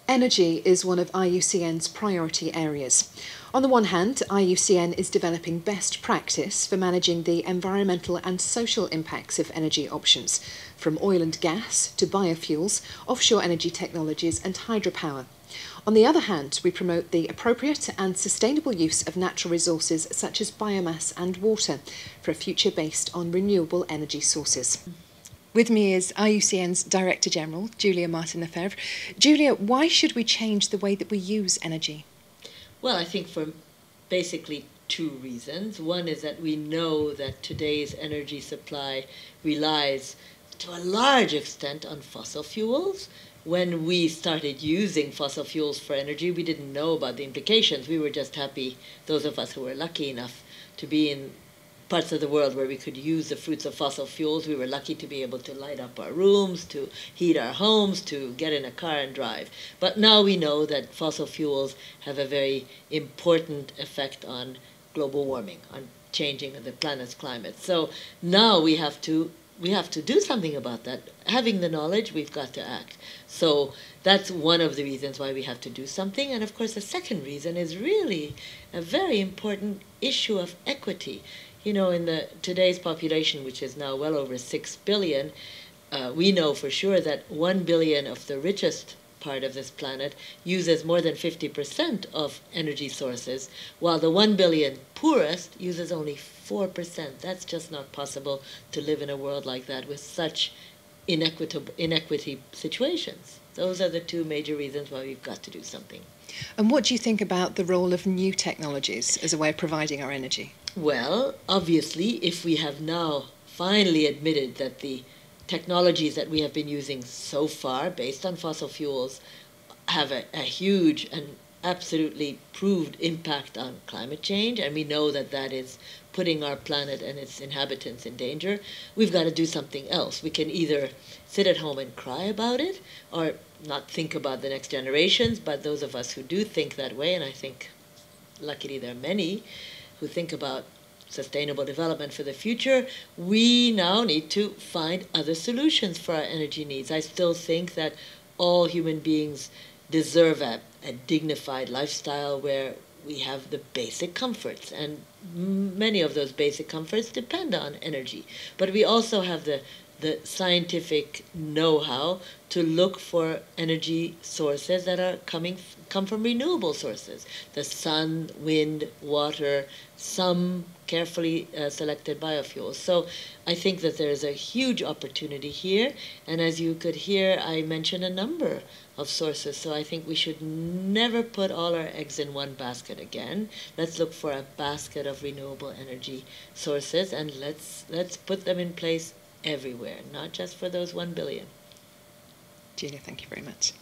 Energy is one of IUCN's priority areas. On the one hand, IUCN is developing best practice for managing the environmental and social impacts of energy options, from oil and gas to biofuels, offshore energy technologies and hydropower. On the other hand, we promote the appropriate and sustainable use of natural resources such as biomass and water for a future based on renewable energy sources. With me is IUCN's Director General, Julia Marton-Lefèvre. Julia, why should we change the way that we use energy? Well, I think for basically two reasons. One is that we know that today's energy supply relies to a large extent on fossil fuels. When we started using fossil fuels for energy, we didn't know about the implications. We were just happy, those of us who were lucky enough to be in parts of the world where we could use the fruits of fossil fuels. We were lucky to be able to light up our rooms, to heat our homes, to get in a car and drive. But now we know that fossil fuels have a very important effect on global warming, on changing of the planet's climate. So now we have to do something about that. Having the knowledge, we've got to act. So that's one of the reasons why we have to do something. And of course, the second reason is really a very important issue of equity. You know, in today's population, which is now well over 6 billion, we know for sure that 1 billion of the richest part of this planet uses more than 50% of energy sources, while the 1 billion poorest uses only 4%. That's just not possible to live in a world like that with such inequity situations. Those are the two major reasons why we've got to do something. And what do you think about the role of new technologies as a way of providing our energy? Well, obviously, if we have now finally admitted that the technologies that we have been using so far, based on fossil fuels, have a huge and absolutely proved impact on climate change, and we know that that is putting our planet and its inhabitants in danger, we've got to do something else. We can either sit at home and cry about it, or not think about the next generations, but those of us who do think that way, and I think luckily there are many who think about sustainable development for the future, we now need to find other solutions for our energy needs. I still think that all human beings deserve a dignified lifestyle where we have the basic comforts, and many of those basic comforts depend on energy. But we also have the scientific know-how to look for energy sources that come from renewable sources. The sun, wind, water, some carefully selected biofuels. So I think that there is a huge opportunity here, and as you could hear, I mentioned a number of sources, so I think we should never put all our eggs in one basket again. Let's look for a basket of renewable energy sources, and let's put them in place everywhere, not just for those 1 billion. Julia, thank you very much.